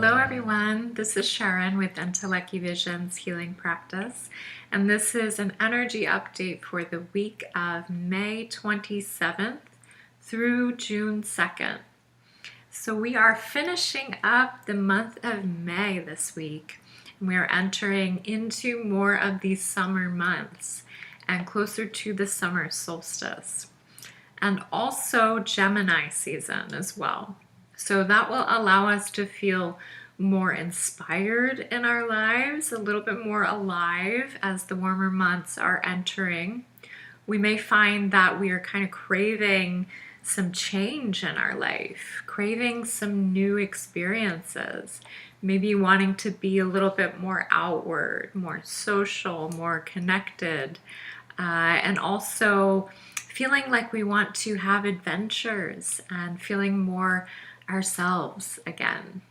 Hello everyone, this is Sharon with Entelechy Visions Healing Practice, and this is an energy update for the week of May 27th through June 2nd. So we are finishing up the month of May this week, and we are entering into more of these summer months and closer to the summer solstice, and also Gemini season as well. So that will allow us to feel more inspired in our lives, a little bit more alive as the warmer months are entering. We may find that we are kind of craving some change in our life, craving some new experiences, maybe wanting to be a little bit more outward, more social, more connected, and also feeling like we want to have adventures and feeling more ourselves again.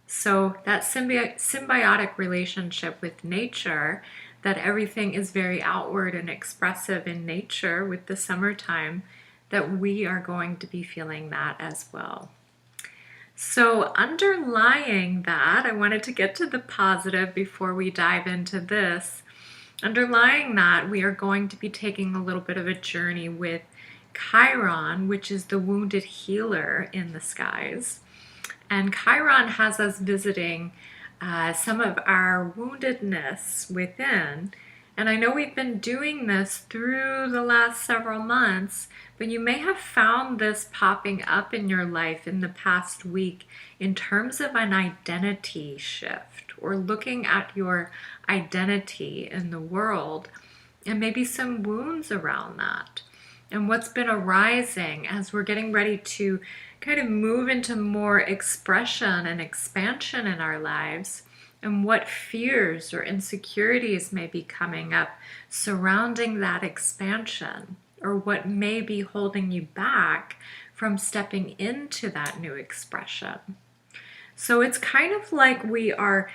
So that symbiotic relationship with nature, that everything is very outward and expressive in nature with the summertime, that we are going to be feeling that as well. So underlying that, I wanted to get to the positive before we dive into this. Underlying that, we are going to be taking a little bit of a journey with Chiron, which is the wounded healer in the skies. And Chiron has us visiting some of our woundedness within. And I know we've been doing this through the last several months, but you may have found this popping up in your life in the past week in terms of an identity shift or looking at your identity in the world and maybe some wounds around that. And what's been arising as we're getting ready to kind of move into more expression and expansion in our lives, and what fears or insecurities may be coming up surrounding that expansion, or what may be holding you back from stepping into that new expression. So it's kind of like we are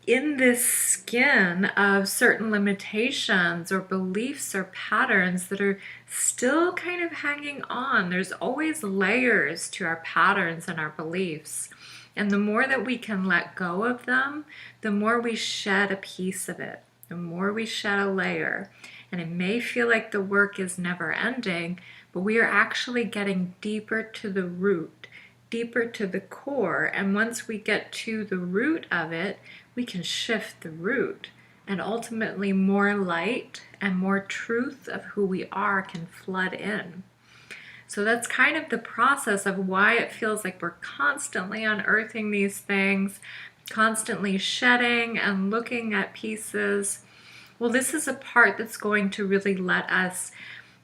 in this skin of certain limitations or beliefs or patterns that are still kind of hanging on. There's always layers to our patterns and our beliefs. And the more that we can let go of them, the more we shed a piece of it, the more we shed a layer. And it may feel like the work is never ending, but we are actually getting deeper to the root, deeper to the core. And once we get to the root of it, we can shift the root, and ultimately more light and more truth of who we are can flood in. So that's kind of the process of why it feels like we're constantly unearthing these things, constantly shedding and looking at pieces. Well, this is a part that's going to really let us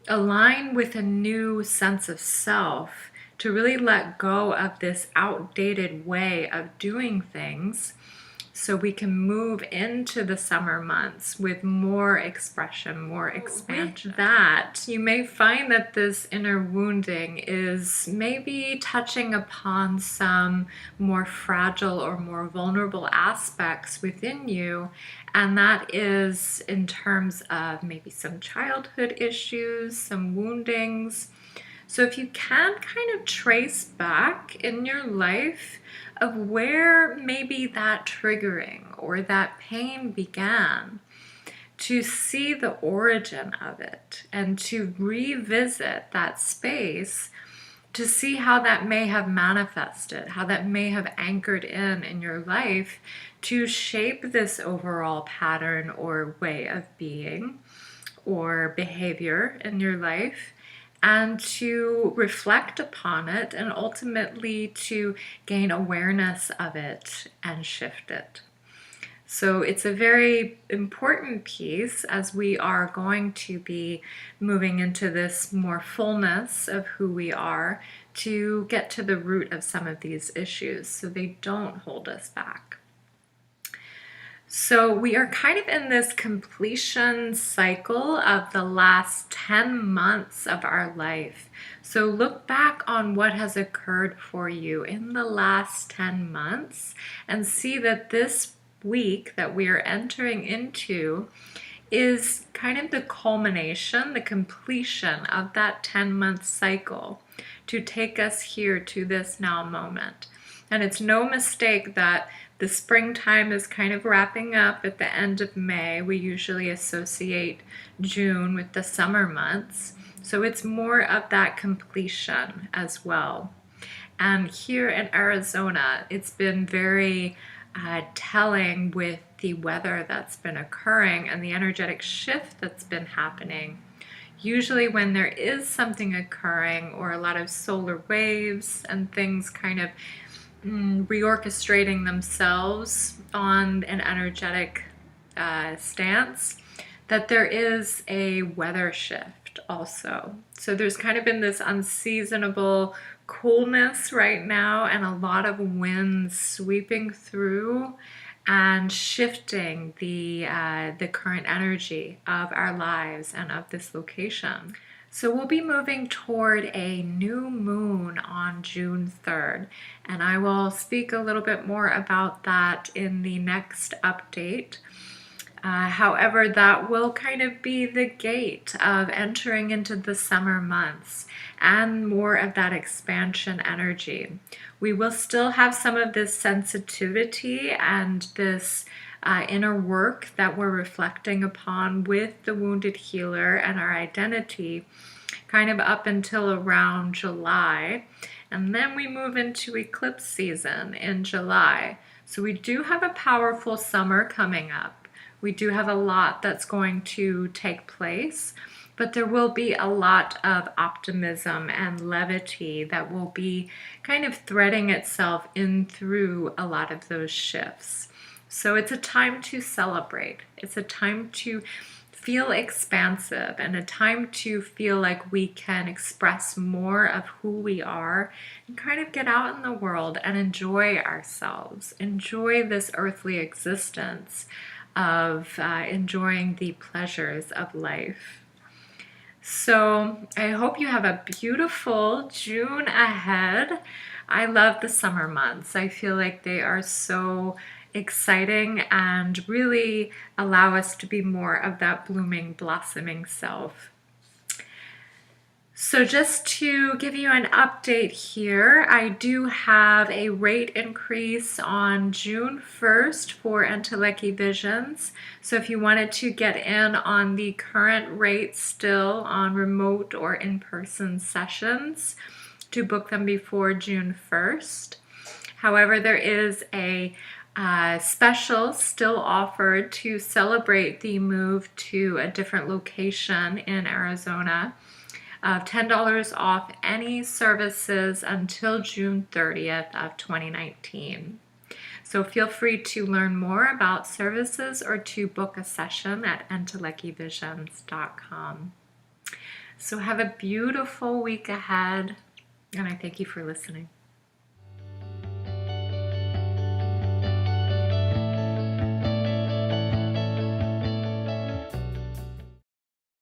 align with a new sense of self, to really let go of this outdated way of doing things, so we can move into the summer months with more expression, more expansion. With that, you may find that this inner wounding is maybe touching upon some more fragile or more vulnerable aspects within you, and that is in terms of maybe some childhood issues, some woundings. So if you can kind of trace back in your life of where maybe that triggering or that pain began, to see the origin of it and to revisit that space, to see how that may have manifested, how that may have anchored in your life to shape this overall pattern or way of being or behavior in your life, and to reflect upon it and ultimately to gain awareness of it and shift it. So it's a very important piece as we are going to be moving into this more fullness of who we are, to get to the root of some of these issues so they don't hold us back. So we are kind of in this completion cycle of the last 10 months of our life. So look back on what has occurred for you in the last 10 months and see that this week that we are entering into is kind of the culmination, the completion of that 10-month cycle to take us here to this now moment. And it's no mistake that the springtime is kind of wrapping up at the end of May. We usually associate June with the summer months. So it's more of that completion as well. And here in Arizona, it's been very telling with the weather that's been occurring and the energetic shift that's been happening. Usually when there is something occurring or a lot of solar waves and things kind of reorchestrating themselves on an energetic stance, that there is a weather shift also. So there's kind of been this unseasonable coolness right now and a lot of winds sweeping through and shifting the current energy of our lives and of this location. So we'll be moving toward a new moon on June 3rd, and I will speak a little bit more about that in the next update. However, that will kind of be the gate of entering into the summer months and more of that expansion energy. We will still have some of this sensitivity and this inner work that we're reflecting upon with the wounded healer and our identity kind of up until around July. And then we move into eclipse season in July. So we do have a powerful summer coming up. We do have a lot that's going to take place, but there will be a lot of optimism and levity that will be kind of threading itself in through a lot of those shifts. So it's a time to celebrate. It's a time to feel expansive and a time to feel like we can express more of who we are and kind of get out in the world and enjoy ourselves, enjoy this earthly existence of enjoying the pleasures of life. So I hope you have a beautiful June ahead. I love the summer months. I feel like they are so exciting and really allow us to be more of that blooming, blossoming self. So just to give you an update here, I do have a rate increase on June 1st for Entelechy Visions. So if you wanted to get in on the current rates still on remote or in-person sessions, to book them before June 1st. However, there is a special still offered to celebrate the move to a different location in Arizona of $10 off any services until June 30th of 2019. So feel free to learn more about services or to book a session at entelechyvisions.com. So have a beautiful week ahead, and I thank you for listening.